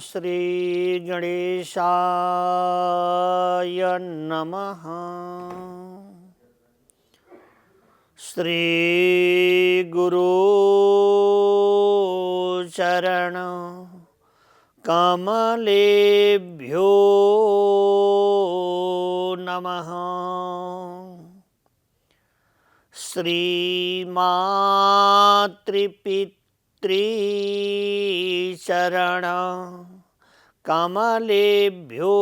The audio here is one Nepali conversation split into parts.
श्री गणेशाय नमः। श्री गुरु चरण कमलेभ्यो नमः। श्री मातृपितृचरण कमलेभ्यो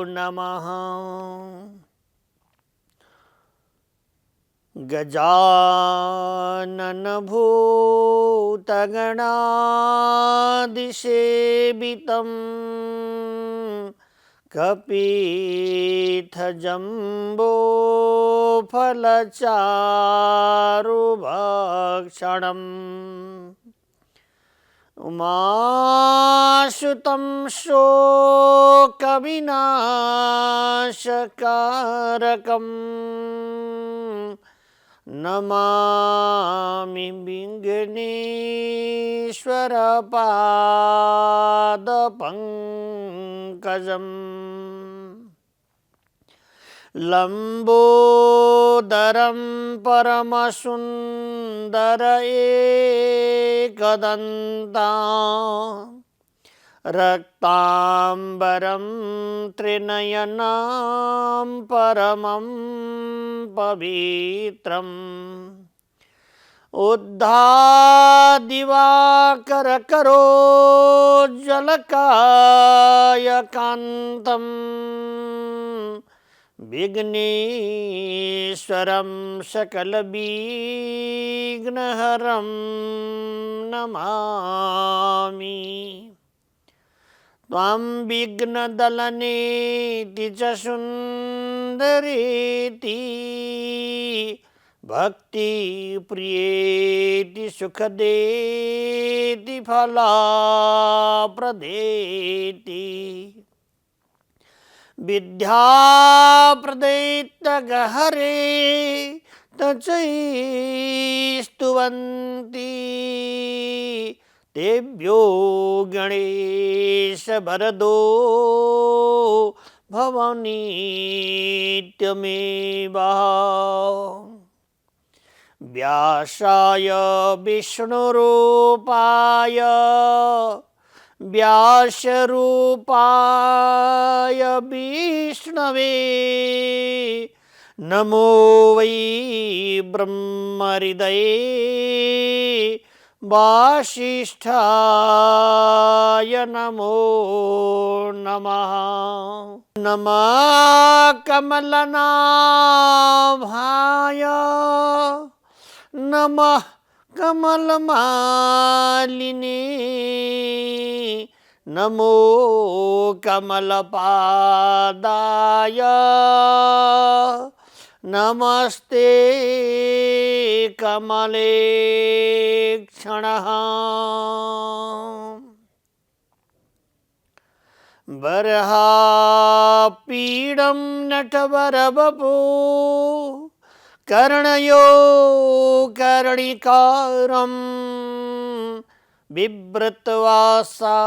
नमः। गजानन भूतगणादिसेवितं कपित्थजम्बो फलचारुभक्षणम् उमासुतं शोकविनाशकारकम् नमामि विघ्नेश्वरपादपङ्कजम्। लम्बोदरं परमसुन्दर एकदन्तं रक्ताम्बरं त्रिनयनं परमं पवित्रम् उद्धादिवाकरकरोज्ज्वलकायकान्तं विघ्नेश्वरं सकलविघ्नहरं नमामि। त्वां विघ्नदलनेति च सुन्दरेति भक्तिप्रियेति सुखदेति फलप्रदेति विद्याप्रदेत्तगहरे तचैस्तुवन्ति तेभ्यो गणेश वरदो भवनीत्यमेवा। व्यासाय विष्णुरूपाय व्यासरूपाय विष्णवे नमो वै ब्रह्महृदये वासिष्ठाय नमो नमः। नमः कमलनाभाय नमः कमलमालिने नमो कमलपादाय नमस्ते कमलेक्षणः। वरहापीडं नटवरवपु कर्णयो कर्णिकारं बिभ्रत्वासा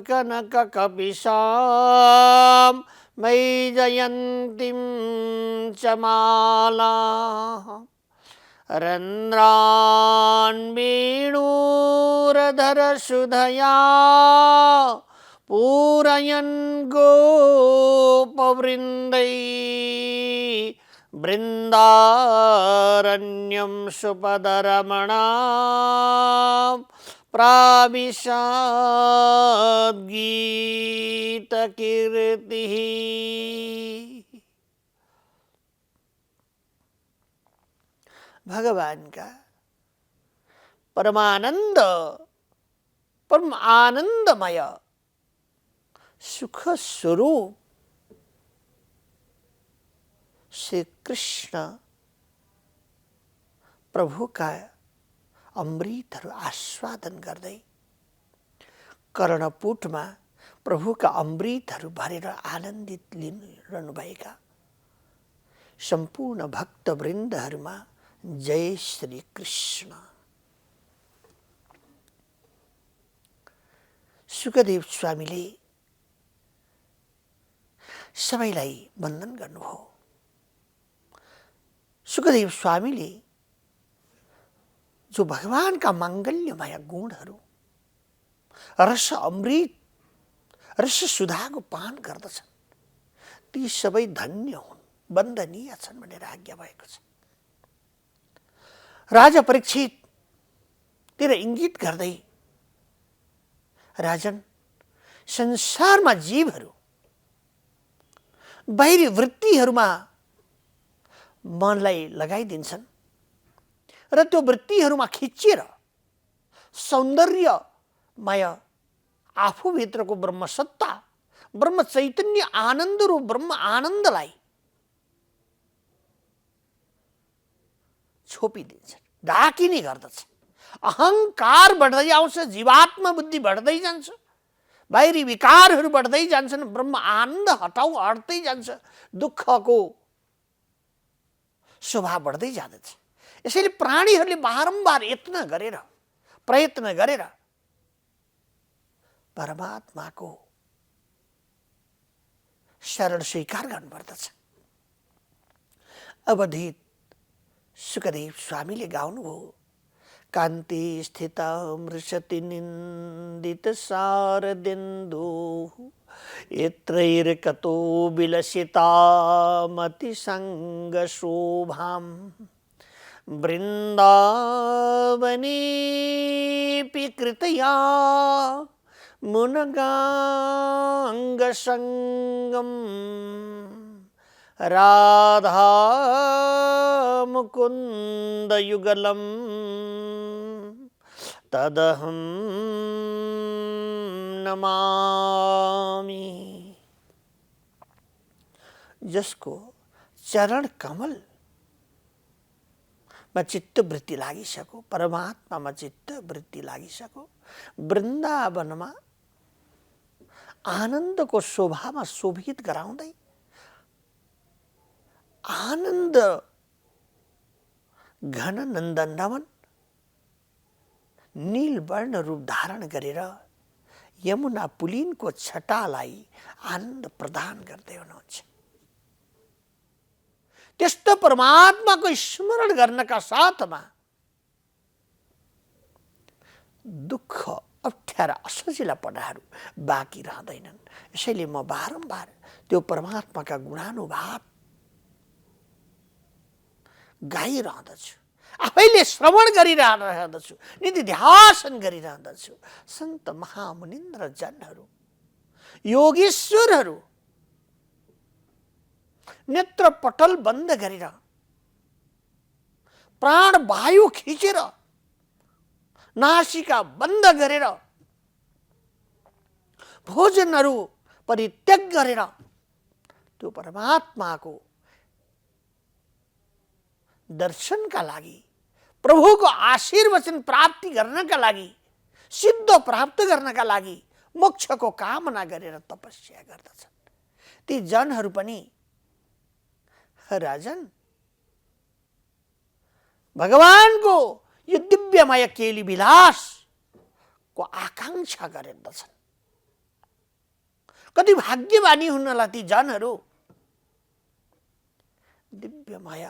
कनककपिशां मयि जयन्तीं च माला रन्ध्रान् वेणुरधरसुधया पूरयन् गोपवृन्दै बृन्दारण्यं सुपदरमणा प्राविशद्गीतकीर्तिः। भगवान का परमानंद परम आनंदमय सुख स्वरूप श्री कृष्ण प्रभु का अमृतहरू आस्वादन गर्दै कर्णपुटमा प्रभुका अमृतहरू भरेर आनन्दित लिइरहनुभएका सम्पूर्ण भक्तवृन्दहरूमा जय श्री कृष्ण। सुखदेव स्वामीले सबैलाई वन्दन गर्नुभयो। सुखदेव स्वामीले जो भगवानका माङ्गल्यमय गुणहरू रस अमृत रस सुधाको पान गर्दछन् ती सबै धन्य हुन्, वन्दनीय छन् भनेर आज्ञा भएको छ। राजा परीक्षित तिर इङ्गित गर्दै, राजन, संसारमा जीवहरू बाहिरी वृत्तिहरूमा मनलाई लगाइदिन्छन् र त्यो वृत्तिहरूमा खिचिएर सौन्दर्यमय आफूभित्रको ब्रह्मसत्ता, ब्रह्म चैतन्य आनन्द रूप ब्रह्म आनन्दलाई छोपिदिन्छन्, ढाकिने गर्दछ। अहङ्कार बढ्दै आउँछ, जीवात्मा बुद्धि बढ्दै जान्छ, बाहिरी विकारहरू बढ्दै जान्छन्, ब्रह्म आनन्द हट्दै जान्छ, दुःखको स्वभाव बढ्दै जाँदछ। यसैले प्राणीहरूले बारम्बार प्रयत्न गरेर परमात्माको शरण स्वीकार गर्नुपर्दछ। अवधित सुखदेव स्वामीले गाउनुभयो, कान्ति स्थित मृषति निन्दित शारदेन्दु यत्रैर्कतो विलसिता मति संग शोभाम वृन्दावनेऽपि कृतया मुनगांग संगम राधा मुकुंद युगलम तदहं नमामि। जसको चरण कमल में चित्त वृत्ति लागिसक्यो, परमात्मामा चित्त वृत्ति लागिसक्यो, वृन्दावनमा आनन्दको शोभामा शोभित गराउँदै आनन्द घन नन्दनवन नीलवर्ण रूप धारण गरेर यमुना पुलिनको छटालाई आनन्द प्रदान गर्दै हुनुहुन्छ। त्यस्तो परमात्माको स्मरण गर्नका साथमा दुःख, अप्ठ्यारा, असजिलापनाहरू बाँकी रहँदैनन्। यसैले म बारम्बार त्यो परमात्माका गुणानुभाव गाइरहँदछु, आफैले श्रवण गरिरहँदछु, निधिध्यासन गरिरहँदछु। सन्त महामुनिन्द्र जनहरू, योगेश्वरहरू नेत्र पटल बन्द गरेर प्राण वायु खिचेर नासिका बन्द गरेर भोजनहरू परित्याग गरेर त्यो परमात्माको दर्शनका लागि, प्रभुको आशीर्वचन प्राप्ति गर्नका लागि, सिद्ध प्राप्त गर्नका लागि मोक्षको कामना गरेर तपस्या गर्दछन्। ती जनहरू पनि राजन भगवानको यो दिव्यमय केली विलासको आकांक्षा गरिन्दछन्। कति भाग्यवानी हुन् होला ती जनहरू, दिव्यमय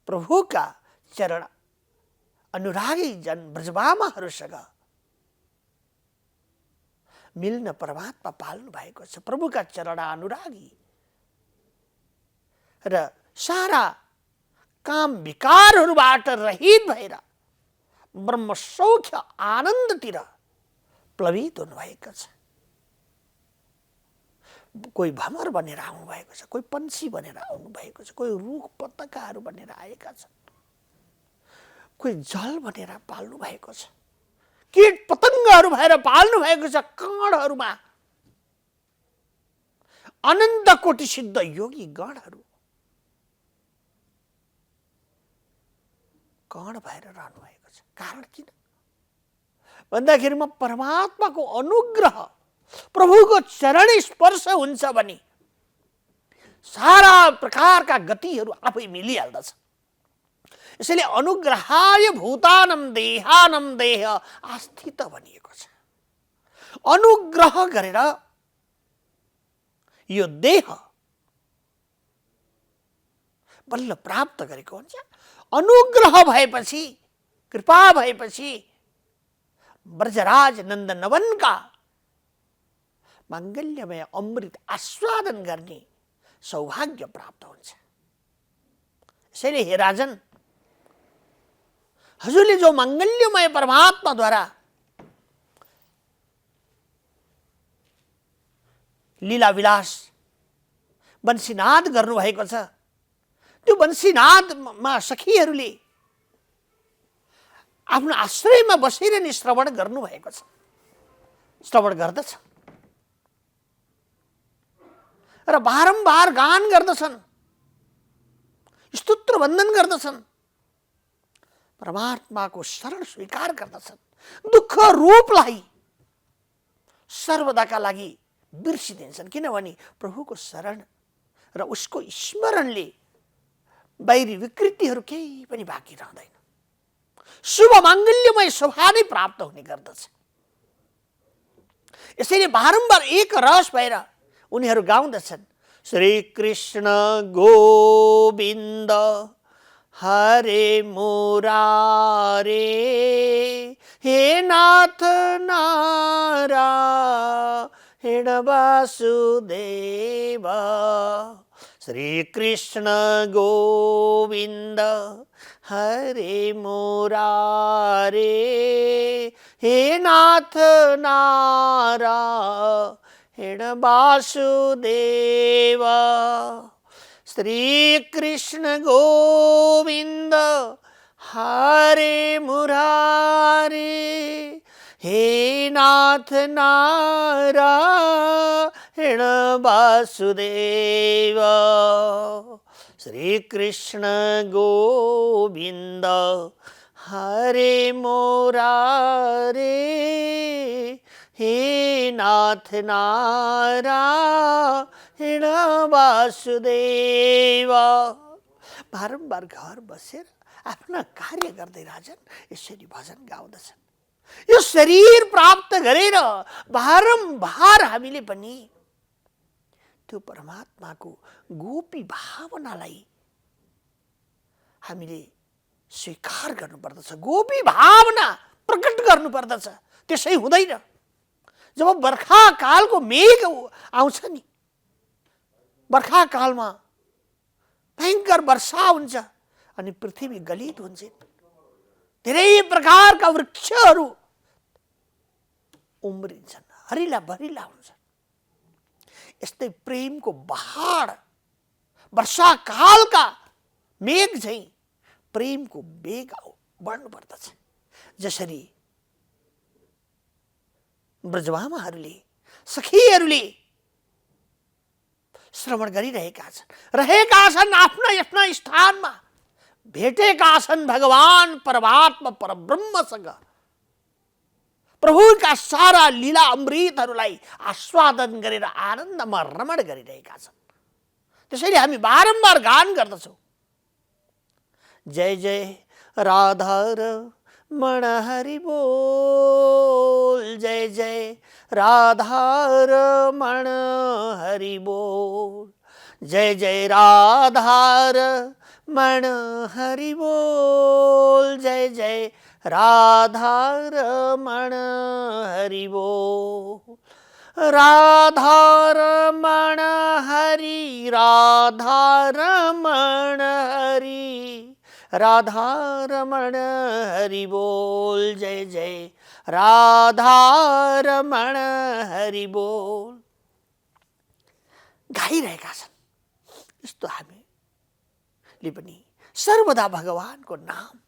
प्रभुका चरण अनुरागी जन ब्रजमामाहरूसँग मिल्न परमात्मा पाल्नु भएको छ। प्रभुका चरण अनुरागी र सारा काम विकारहरूबाट रहित भएर ब्रह्म सौख्य आनन्दतिर प्लवित हुनुभएको छ। कोही भमर बनेर आउनु भएको छ, कोही पंक्षी बनेर आउनु भएको छ, कोही रुख पत्तकाहरू बनेर आएका छन्, कोही जल बनेर पाल्नु भएको छ, कीट पतङ्गहरू भएर पाल्नु भएको छ। कणहरूमा अनन्त कोटि सिद्ध योगी गणहरू कण भएर रहनु भएको छ। कारण किन भन्दाखेरिमा परमात्माको अनुग्रह, प्रभुको चरण स्पर्श हुन्छ भने सारा प्रकारका गतिहरू आफै मिलिहाल्दछ। यसैले अनुग्रहाय भूतानम देहानम देह आस्थित भनिएको छ। अनुग्रह गरेर यो देह बल्ल प्राप्त गरेको हुन्छ। अनुग्रह भएपछि, कृपा भएपछि ब्रजराज नन्दनवनका माङ्गल्यमय अमृत आस्वादन गर्ने सौभाग्य प्राप्त हुन्छ। यसैले हे राजन, हजुरले जो माङ्गल्यमय परमात्माद्वारा लीला विलास वंशीनाद गर्नुभएको छ, त्यो वंशीनादमा सखीहरूले आफ्नो आश्रयमा बसेर नि श्रवण गर्नुभएको छ, श्रवण गर्दछ र बारम्बार गान गर्दछन्, स्तोत्र वन्दन गर्दछन्, परमात्माको शरण स्वीकार गर्दछन्, दुःख रूपलाई सर्वदाका लागि बिर्सिदिन्छन्। किनभने प्रभुको शरण र उसको स्मरणले बाहिरी विकृतिहरू केही पनि बाँकी रहँदैन। शुभ माङ्गल्यमय शोभा नै प्राप्त हुने गर्दछ। यसैले बारम्बार एक रस भएर उनीहरू गाउँदछन्, श्री कृष्ण गोविन्द हरे मुरारे हे नाथ नारायण वासुदेव। श्री कृष्ण गोविन्द हरे मुरारे हे नाथ नारायण वासुदेव। श्री कृष्ण गोविन्द हरे मुरारे हे नाथ नारायण वासुदेव। श्री कृष्ण गोविन्द हरे मुरारे हे नाथ नारायण वासुदेव। बारम्बार घर बसेर आफ्ना कार्य गर्दै राजन यसरी भजन गाउँदछन्। यो शरीर प्राप्त गरेर बारम्बार हामीले पनि त्यो परमात्माको गोपी भावनालाई हामीले स्वीकार गर्नुपर्दछ, गोपी भावना प्रकट गर्नुपर्दछ। त्यसै हुँदैन। जब बर्खा कालको मेघ आउँछ नि, बर्खा कालमा भयङ्कर वर्षा हुन्छ अनि पृथ्वी गलित हुन्छ, धेरै प्रकारका वृक्षहरू उम्रिन्छन्, हरिला भरिला हुन्छन्। यस्तै प्रेमको बहाड वर्षा कालका मेघ झैं प्रेमको वेग बढ्नुपर्दछ। जसरी ब्रजमामाहरूले, सखीहरूले श्रवण गरिरहेका छन्, रहेका छन् आफ्ना आफ्ना स्थानमा, भेटेका छन् भगवान परमात्मा परब्रह्मसँग, प्रभुका सारा लीला अमृतहरूलाई आस्वादन गरेर आनन्दमा रमण गरिरहेका छन्। त्यसैले हामी बारम्बार गान गर्दछौँ, जय जय राधा रमण हरि बोल, जय जय राधा रमण हरि बोल, जय जय राधा रमण हरि बोल, जय जय राधा रमण हरि बोल। राधा रमण हरि, राधा रमण हरि, राधा रमण हरि बोल, जय जय राधा रमण हरि बोल। गाइरहेका छन्। यस्तो हामीले पनि सर्वदा भगवानको नाम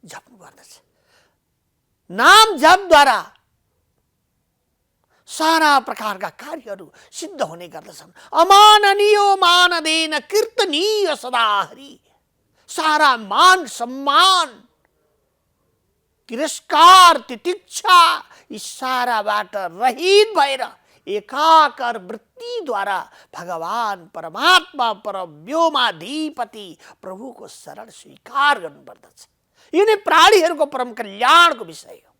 जप्नु पर्दछ। नाम जपद्वारा सारा प्रकारका कार्यहरू सिद्ध हुने गर्दछन्। अमाननीयो मानदेन कीर्तनीय सदा हरि। सारा मान सम्मान, तिरस्कार, तितिक्षा यी साराबाट रहित भएर एकाकार वृत्तिद्वारा भगवान परमात्मा परव्योमाधिपति प्रभुको शरण स्वीकार गर्नुपर्दछ। यो नै प्राणीहरूको परम कल्याणको विषय हो।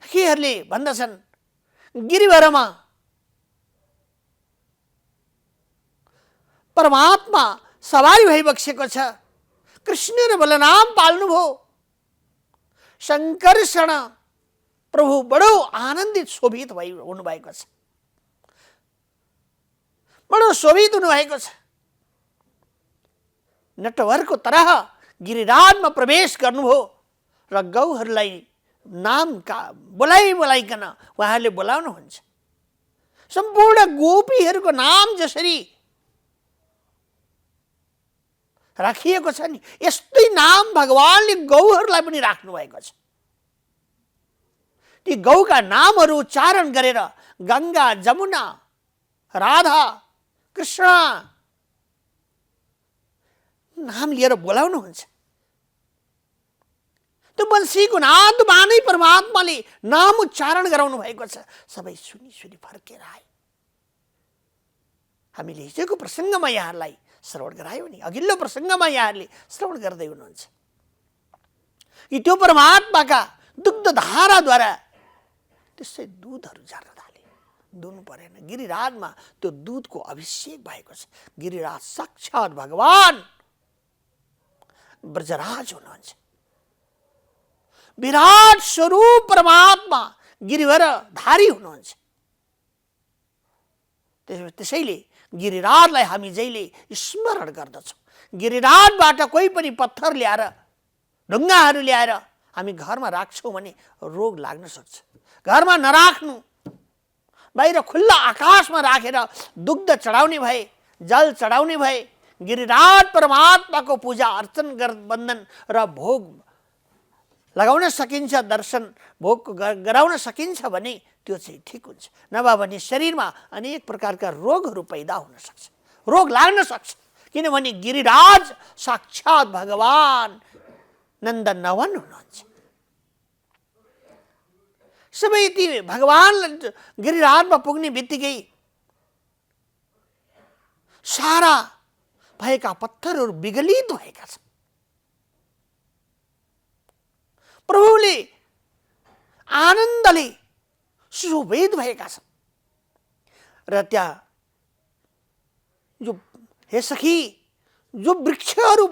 केहरूले भन्दछन् गिरिवरमा परमात्मा सवारी भइबक्सेको छ, कृष्ण र बलराम पाल्नुभयो, शङ्करसँग प्रभु बडो आनन्दित शोभित हुनुभएको छ, बडो शोभित हुनुभएको छ। नटवरको तरह गिरिराजमा प्रवेश गर्नुभयो र गौहरूलाई नामका बोलाइकन उहाँहरूले बोलाउनुहुन्छ। सम्पूर्ण गोपीहरूको नाम जसरी राखिएको छ नि, यस्तै नाम भगवानले गौहरूलाई पनि राख्नु भएको छ। ती गौका नामहरू उच्चारण गरेर गङ्गा, जमुना, राधा, कृष्ण नाम लिएर बोलाउनुहुन्छ। त्यो वंशीको नादमा नै परमात्माले नाम उच्चारण गराउनु भएको छ। सबै सुनी फर्केर आए। हामीले हिजोको प्रसङ्गमा यहाँलाई श्रवण गरायो नि, अघिल्लो प्रसङ्गमा यहाँहरूले श्रवण गर्दै हुनुहुन्छ कि त्यो परमात्माका दुग्ध धाराद्वारा त्यसै दुधहरू झर्न थाले। दुनु परेन, गिरिराजमा त्यो दुधको अभिषेक भएको छ। गिरिराज साक्षात् भगवान ब्रजराज हुनुहुन्छ। विराट स्वरूप परमात्मा गिरिवर धारी हुनुहुन्छ। त्यसैले गिरिराजलाई हामी जहिले स्मरण गर्दछौँ। गिरिराजबाट कोही पनि पत्थर ल्याएर, ढुङ्गाहरू ल्याएर हामी घरमा राख्छौँ भने रोग लाग्न सक्छ। घरमा नराख्नु, बाहिर खुल्ला आकाशमा राखेर दुग्ध चढाउने भए, जल चढाउने भए, गिरिराज परमात्माको पूजा अर्चन बन्धन र भोग लगाउन सकिन्छ, दर्शन भोग गराउन सकिन्छ भने त्यो चाहिँ ठिक हुन्छ। नभए भने शरीरमा अनेक प्रकारका रोगहरू पैदा हुन सक्छ, रोग लाग्न सक्छ। किनभने गिरिराज साक्षात् भगवान नन्दनवन हुनुहुन्छ। सबै ती भगवान गिरिराजमा पुग्ने बित्तिकै सारा भएका पत्थरहरू विगलित भएका छन्। प्रभुले आनन्दले सुशोभित भएका छन् र त्यहाँ जो हे सखी जो वृक्षहरू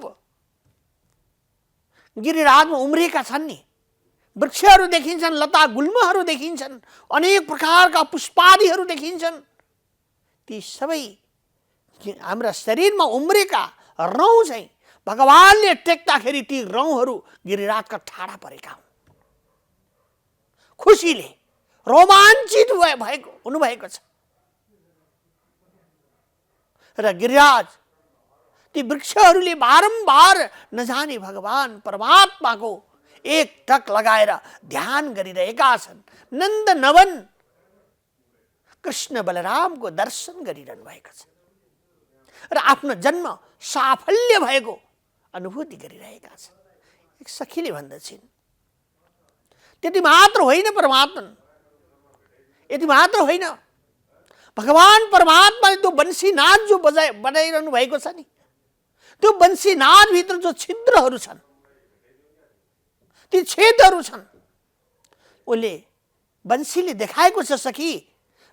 गिरिराजमा उम्रिएका छन् नि, वृक्षहरू देखिन्छन्, लता गुल्महरू देखिन्छन्, अनेक प्रकारका पुष्पादिहरू देखिन्छन्। ती सबै हाम्रा शरीरमा उम्रेका रौँ चाहिँ भगवानले टेक्दाखेरि ती रौँहरू गिरिराजका ठाडा परेका हुन्। खुसीले रोमाञ्चित भएको हुनुभएको छ र गिरिराज ती वृक्षहरूले बारम्बार नजाने भगवान परमात्माको एक टक लगाएर ध्यान गरिरहेका छन्। नन्द नवन कृष्ण बलरामको दर्शन गरिरहनु भएको छ र आफ्नो जन्म साफल्य भएको अनुभूति गरिरहेका छन्। एक सखीले भन्दछिन्, त्यति मात्र होइन परमात्मा, यति मात्र होइन, भगवान परमात्माले त्यो बंशीनाद जो बनाइरहनु भएको छ नि, त्यो बंशीनादभित्र जो छिद्रहरू छन्, ती छेदहरू छन्, उसले बंशीले देखाएको छ सखी,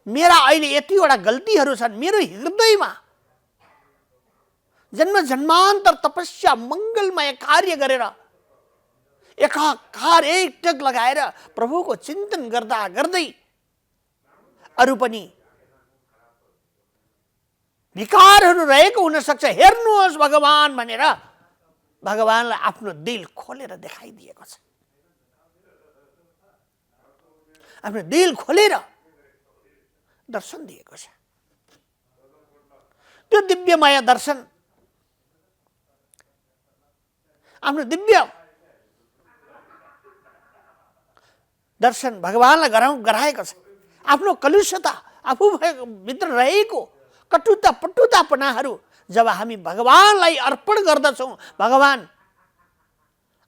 मेरा अहिले यतिवटा गल्तीहरू छन्। मेरो हृदयमा जन्म जन्मान्तर तपस्या मङ्गलमय कार्य गरेर एकाकार एक टक लगाएर प्रभुको चिन्तन गर्दा गर्दै अरू पनि विकारहरू रहेको हुन सक्छ। हेर्नुहोस् भगवान भनेर भगवानलाई आफ्नो दिल खोलेर देखाइदिएको छ। आफ्नो दिल खोलेर दर्शन दिएको छ। त्यो दिव्यमय दर्शन, आफ्नो दिव्य दर्शन भगवानलाई गराएको छ। आफ्नो कलुषता, आफू भित्र रहेको कटुता पटुतापनाहरू जब हामी भगवानलाई अर्पण गर्दछौँ, भगवान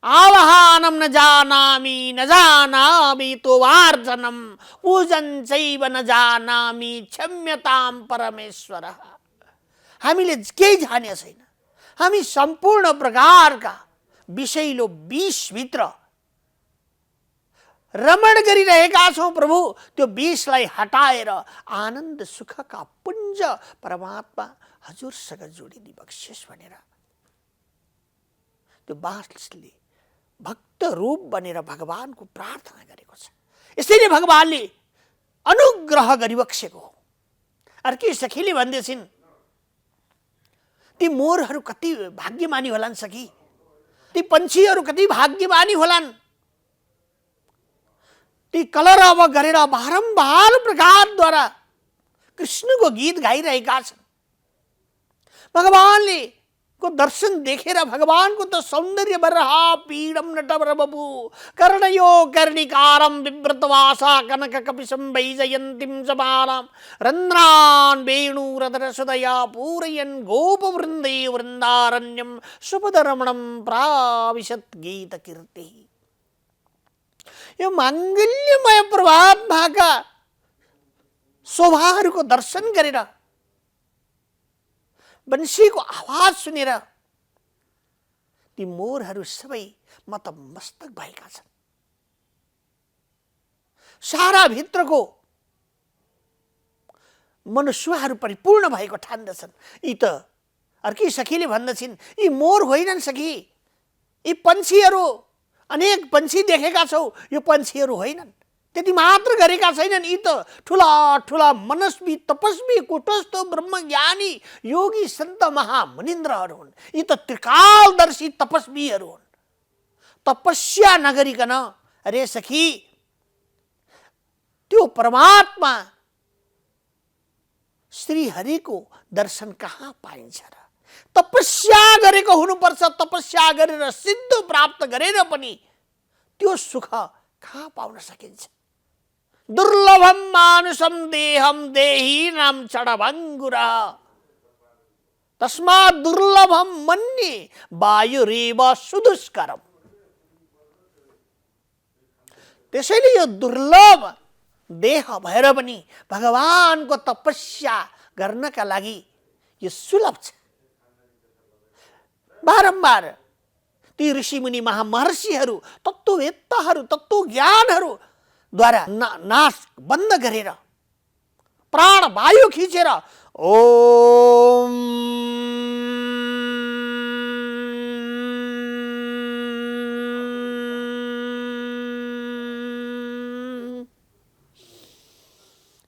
आवाहनम न जानामि न जानामि तोवार्जनम पूजन चैव न जानामि क्षम्यताम परमेश्वर। हामीले केही जाने छैन, हामी सम्पूर्ण प्रकारका विषैलो विषभित्र रमण गरिरहेका छौं प्रभु। त्यो विषलाई हटाएर आनन्द सुखका पुञ्ज परमात्मा हजुरसँग जोडिदी बक्सियोस् भनेर त्यो बाँसले भक्त रूप बनेर भगवानको प्रार्थना गरेको छ। यसैले भगवानले अनुग्रह गरिबक्सेको हो। अर्की सखीले भन्दैछिन्, ती मोरहरू कति भाग्यमानी होलान् सखी, ती पन्छीहरू कति भाग्यमानी होलान्, ती कलरव गरेर बारम्बार प्रकारद्वारा कृष्णको गीत गाइरहेका छन्। भगवानले को दर्शन देखेर भगवानको त सौन्दर्य बरहा पीडम नटवर बबु कर्णयो कर्णिकारम विव्रतवासा कनक कपिशं वैजयन्तीं समानां रन्ध्रान् वेणुरदर सुदया पूरयन् गोपवृन्दे वृन्दारण्यं सुपदरमणं प्राविशत् गीतकीर्तिः। यो माङ्गल्यमय परमात्माका शोभाहरूको दर्शन गरेर बंशीको आवाज सुनेर ती मोरहरू सबै मतमस्तक भएका छन्। सारा भित्रको मनुष्यहरू परिपूर्ण भएको ठान्दछन्। यी त अर्की सखीले भन्दछिन्, यी मोर होइनन् सखी, यी पन्छीहरू अनेक पन्छी देखेका छौ, यो पन्छीहरू होइनन्। त्यति मात्र गरेका छैनन्, यी त ठुला ठुला मनस्वी तपस्वी कुटस्थ ब्रह्मज्ञानी योगी सन्त महामुनिन्द्रहरू हुन्। यी त त्रिकालदर्शी तपस्वीहरू हुन्। तपस्या नगरिकन अरे सखी त्यो परमात्मा श्रीहरिको दर्शन कहाँ पाइन्छ र? तपस्या गरेको हुनुपर्छ। तपस्या गरेर सिद्ध प्राप्त गरेर पनि त्यो सुख कहाँ पाउन सकिन्छ? दुर्लभम मानुषम देहम देहीनां चढभङ्गुरा तस्मात् दुर्लभम मन्ये वायुरेव सुदुष्करम। त्यसैले यो दुर्लभ देह भएर पनि भगवानको तपस्या गर्नका लागि यो सुलभ छ। बारम्बार ती ऋषिमुनि महामहर्षिहरू तत्त्ववेत्ताहरू तत्त्वज्ञानहरू द्वारा नाश बन्द गरेर प्राण वायु खिचेर ओम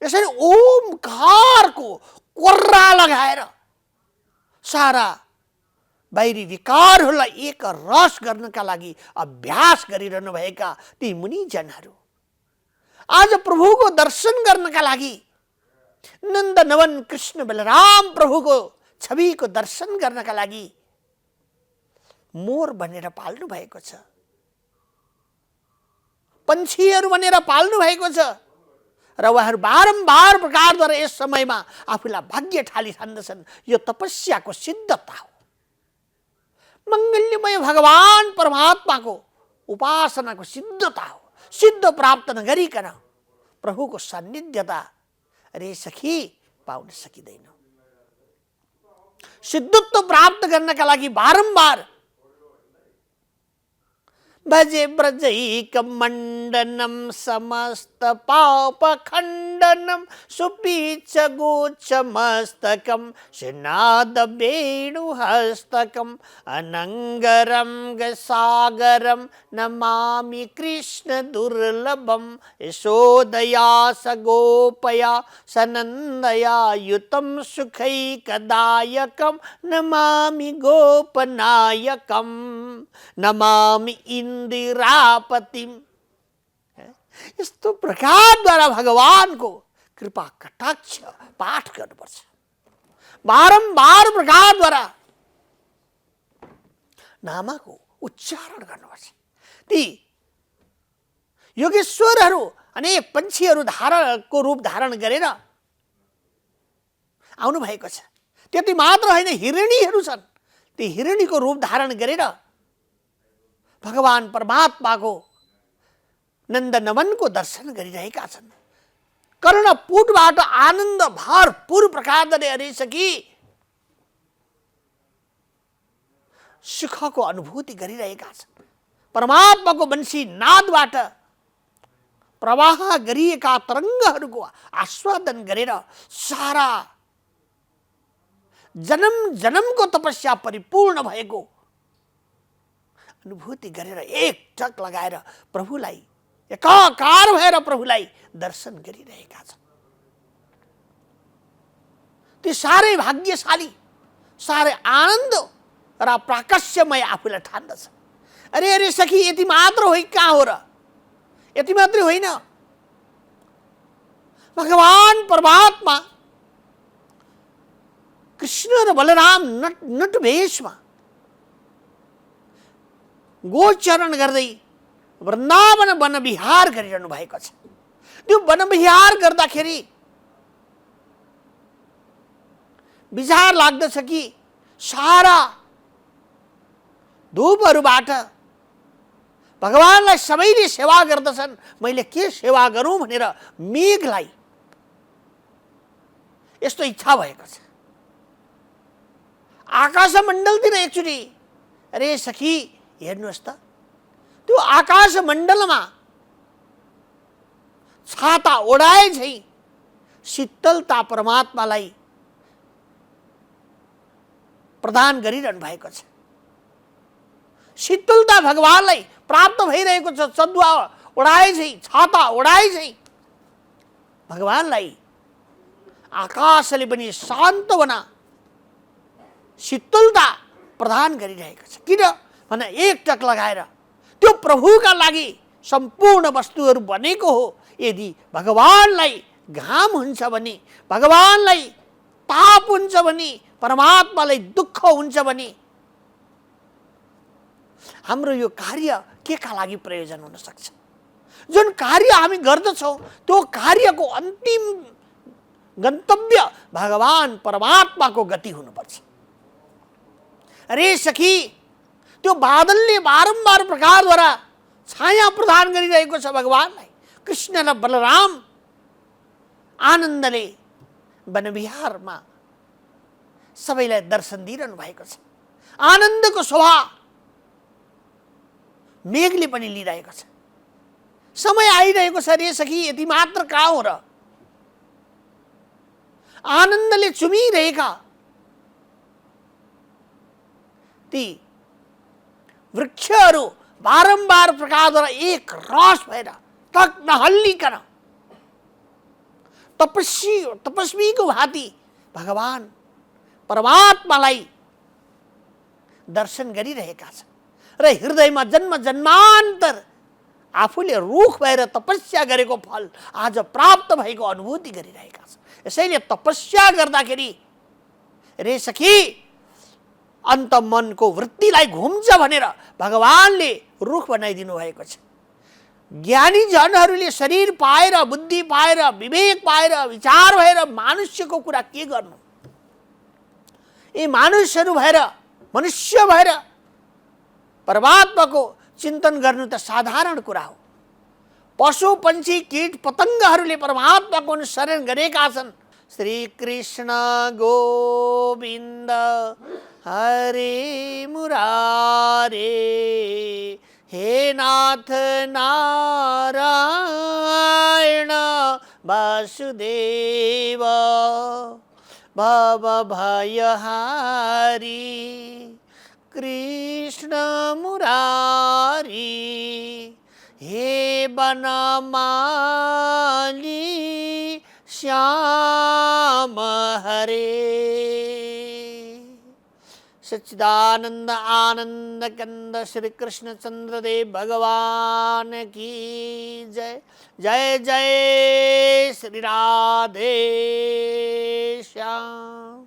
यसरी ओमकारको कोर्रा लगाएर सारा बाहिरी विकारहरूलाई एक रस गर्नका लागि अभ्यास गरिरहनु भएका ती मुनिजनहरू आज प्रभुको दर्शन गर्नका लागि नन्द नवन कृष्ण बलराम प्रभुको छविको दर्शन गर्नका लागि मोर बनेर पाल्नु भएको छ, पन्छीहरू बनेर पाल्नु भएको छ र उहाँहरू बारम्बार प्रकारद्वारा यस समयमा आफूलाई भाग्य ठाली ठान्दछन्। यो तपस्याको सिद्धता हो। मङ्गल्यमय भगवान परमात्माको उपासनाको सिद्धता हो। सिद्ध प्राप्त नगरिकन प्रभुको सान्निध्यता अरे सखी पाउन सकिँदैन। सिद्धत्व प्राप्त गर्नका लागि बारम्बार भजे ब्रजैक मण्डनम समस्त पाप खण्डनम सुपीच गोच मस्तकम श्रीनाद वेणु हस्तकम अनंगरम सागरम नमामि कृष्ण दुर्लभम यशोदया सगोपया सनंदया युतम सुखैकदायकम नमामि गोपनायकम नमामि इंदिरापतिम। यस्तो प्रकारद्वारा भगवानको कृपा कटाक्ष पाठ गर्नुपर्छ। बारम्बार प्रकारद्वारा नामको उच्चारण गर्नुपर्छ। ती योगेश्वरहरू अनेक पन्छीहरू धारणको रूप धारण गरेर आउनु भएको छ। त्यति मात्र होइन, हिरणीहरू छन्। ती हिरणीको रूप धारण गरेर भगवान परमात्माको नन्दनवनको दर्शन गरिरहेका छन्। कर्णपुटबाट आनन्द भरपूर प्रकारले अरे सखी सुखको अनुभूति गरिरहेका छन्। परमात्माको वंशी नादबाट प्रवाह गरिएका तरङ्गहरूको आस्वादन गरेर सारा जन्म जन्मको तपस्या परिपूर्ण भएको अनुभूति गरेर एकटक लगाएर प्रभुलाई एकाकार भएर प्रभुलाई दर्शन गरिरहेका छन्। ती साह्रै भाग्यशाली, साह्रै आनन्द र प्राकस्यमय आफूलाई ठान्दछ। अरे अरे सखी, यति मात्र होइ, कहाँ हो र? यति मात्रै होइन, भगवान परमात्मा कृष्ण र बलराम नटवेशमा गोचरण गर्दै वृन्दावन वनविहार गरिरहनु भएको छ। त्यो वनविहार गर्दाखेरि विचार लाग्दछ कि सारा धूपहरूबाट भगवानलाई सबैले सेवा गर्दछन्, मैले के सेवा गरौँ भनेर मेघलाई यस्तो इच्छा भएको छ। आकाशमण्डलतिर एकचोटि अरे सखी हेर्नुहोस् त, त्यो आकाशमण्डलमा छाता ओढाए झै शीतलता परमात्मालाई प्रदान गरिरहनु भएको छ। शीतलता भगवानलाई प्राप्त भइरहेको छ। चन्दुवा ओढाए झै, छाता ओढाए झै भगवानलाई आकाशले पनि सान्तवना शीतलता प्रदान गरिरहेको छ। किन भने एकटक लगाएर त्यो प्रभुका लागि सम्पूर्ण वस्तुहरू बनेको हो। यदि भगवानलाई घाम हुन्छ भने, भगवानलाई ताप हुन्छ भने, परमात्मालाई दुःख हुन्छ भने हाम्रो यो कार्य के का लागि प्रयोजन हुन सक्छ? जुन कार्य हामी गर्दछौँ त्यो कार्यको अन्तिम गन्तव्य भगवान परमात्माको गति हुनुपर्छ। अरे सखी, त्यो बादलले बारम्बार प्रकारद्वारा छाया प्रदान गरिरहेको छ भगवानलाई। कृष्ण र बलराम आनन्दले वनविहारमा सबैलाई दर्शन दिइरहनु भएको छ। आनन्दको शोभा मेघले पनि लिइरहेको छ। समय आइरहेको छ रे सखी, यति मात्र कहाँ हो र? आनन्दले चुमिरहेका ती वृक्षहरू बारम्बार प्रकारद्वारा एक रस भएर तक नहल्लिकन तपस्वीको भाँति भगवान परमात्मालाई दर्शन गरिरहेका छन् र हृदयमा जन्म जन्मान्तर आफूले रुख भएर तपस्या गरेको फल आज प्राप्त भएको अनुभूति गरिरहेका छन्। यसैले तपस्या गर्दाखेरि रे सखी अन्त मनको वृत्तिलाई घुम्छ भनेर भगवानले रुख बनाइदिनु भएको छ। ज्ञानी जनहरूले शरीर पाएर, बुद्धि पाएर, विवेक पाएर, विचार भएर मनुष्यको कुरा के गर्नु? यी मानुषहरू भएर, मनुष्य भएर परमात्माको चिन्तन गर्नु त साधारण कुरा हो। पशु पंक्षी कीट पतङ्गहरूले परमात्माको अनुसरण गरेका छन्। श्री कृष्ण गोविन्द हरे मुरारे, हे नाथ नारायण वासुदेव, भवभयहारी कृष्ण मुरारी, हे बनमाली श्याम हरे। सच्चिदानंद आनंद कंद श्री कृष्ण चंद्रदेव भगवान की जय। जय जय श्री राधे श्याम।